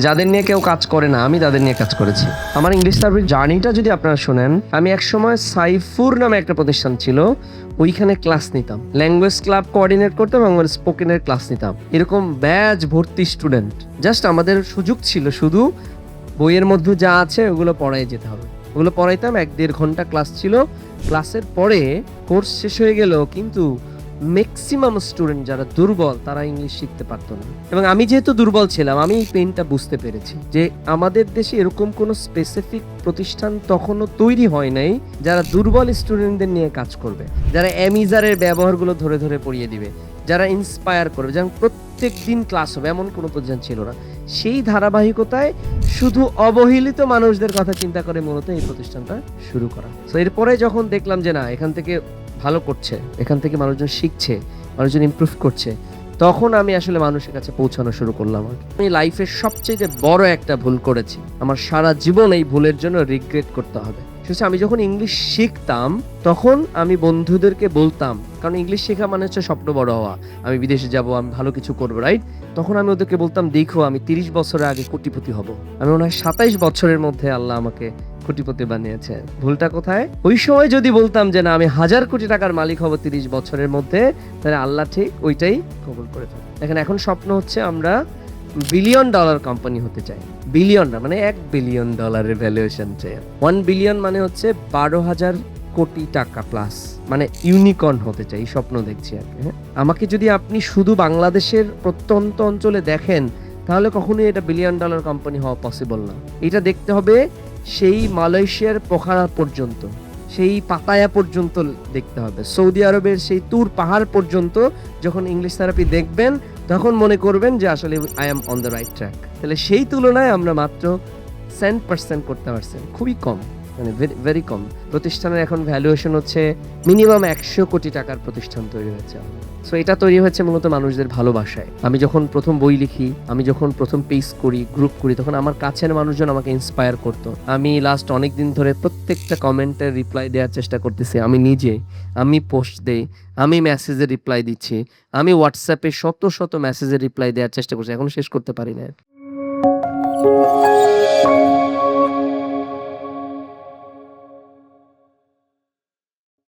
যাদের নিয়ে কেউ কাজ করে না, আমি তাদের নিয়ে কাজ করেছি। আমার ইংলিশ সার্ভিস জার্নিটা যদি আপনারা শোনেন, আমি একসময় সাইফুর নামে একটা প্রতিষ্ঠান ছিল, ওইখানে ক্লাস নিতাম, ল্যাঙ্গুয়েজ ক্লাব কোঅর্ডিনেট করতাম এবং স্পোকেনের ক্লাস নিতাম। এরকম ব্যাচ ভর্তি স্টুডেন্ট, জাস্ট আমাদের সুযোগ ছিল শুধু বইয়ের মধ্যে যা আছে ওগুলো পড়াই যেতে হবে। ওগুলো পড়াইতাম, 1-1.5 ঘন্টা ক্লাস ছিল। ক্লাসের পরে কোর্স শেষ হয়ে গেল, কিন্তু ম্যাক্সিমাম স্টুডেন্ট যারা দুর্বল তারা ইংলিশ শিখতে পারতো না। এবং আমি যেহেতু দুর্বল ছিলাম, আমি এই পেনটা বুঝতে পেরেছি যে আমাদের দেশে এরকম কোনো স্পেসিফিক প্রতিষ্ঠান তখনও তৈরি হয় নাই যারা দুর্বল স্টুডেন্টদের নিয়ে কাজ করবে, যারা অ্যামিজারের ব্যবহারগুলো ধরে ধরে পড়িয়ে দিবে, যারা ইন্সপায়ার করবে, যেমন প্রত্যেক দিন ক্লাস হবে এমন কোনো প্রতিষ্ঠান ছিল না। সেই ধারাবাহিকতায় শুধু অবহেলিত মানুষদের কথা চিন্তা করে মূলত এই প্রতিষ্ঠানটা শুরু করা। তো এরপরে যখন দেখলাম যে না, এখান থেকে ভালো করছে, এখান থেকে মানুষজন শিখছে, মানুষজন ইমপ্রুভ করছে, তখন আমি আসলে মানুষের কাছে পৌঁছানো শুরু করলাম। আমি লাইফের সবচেয়ে বড় একটা ভুল করেছি, আমার সারা জীবন এই ভুলের জন্য রিগ্রেট করতে হবে। সেটা আমি যখন ইংলিশ শিখতাম তখন আমি বন্ধুদেরকে বলতাম, কারণ ইংলিশ শেখা মানে হচ্ছে স্বপ্ন বড় হওয়া, আমি বিদেশে যাব, আমি ভালো কিছু করবো, রাইট? তখন আমি ওদেরকে বলতাম, দেখো আমি 30 বছরের আগে কোটিপতি হব। আমি মনে হয় 27 বছরের মধ্যে আল্লাহ আমাকে কোটিপতি বানিয়েছে। ভুলটা কোথায়? ওই সময় যদি বলতাম যে না, আমি 1000 কোটি টাকার মালিক হব 30 বছরের মধ্যে, তাহলে আল্লাহ ঠিক ওইটাই কবুল করে ফেলে। দেখেন, এখন স্বপ্ন হচ্ছে আমরা বিলিয়ন ডলার কোম্পানি হতে চাই। বিলিয়ন না, মানে $1 বিলিয়ন ভ্যালুয়েশন চাই। 1 বিলিয়ন মানে হচ্ছে 12,000 কোটি টাকা প্লাস, মানে ইউনিকর্ন হতে চাই, স্বপ্ন দেখছি আর কি। আমাকে যদি আপনি শুধু বাংলাদেশের প্রত্যন্ত অঞ্চলে দেখেন, তাহলে কখনোই এটা বিলিয়ন ডলার কোম্পানি হওয়া পসিবল না। এটা দেখতে হবে সেই মালয়েশিয়ার পোখারা পর্যন্ত, সেই পাতায়া পর্যন্ত দেখতে হবে, সৌদি আরবের সেই তুর পাহাড় পর্যন্ত। যখন ইংলিশ থেরাপি দেখবেন তখন মনে করবেন যে আসলে I am on the right track. তাহলে সেই তুলনায় আমরা মাত্র 10% করতে পারছি, খুবই কম, মানে ভেরি কম। প্রতিষ্ঠানের এখন ভ্যালুয়েশন হচ্ছে মিনিমাম 100 কোটি টাকার প্রতিষ্ঠান তৈরি হয়েছে। সো এটা তৈরি হয়েছে মূলত মানুষদের ভালোবাসায়। আমি যখন প্রথম বই লিখি, আমি যখন প্রথম পেজ করি, গ্রুপ করি, তখন আমার কাছের মানুষজন আমাকে ইন্সপায়ার করতো। আমি লাস্ট অনেক দিন ধরে প্রত্যেকটা কমেন্টের রিপ্লাই দেওয়ার চেষ্টা করতেছি। আমি নিজে, আমি পোস্ট দেই, আমি মেসেজের রিপ্লাই দিচ্ছি, আমি হোয়াটসঅ্যাপে শত শত মেসেজের রিপ্লাই দেওয়ার চেষ্টা করছি, এখনো শেষ করতে পারি না।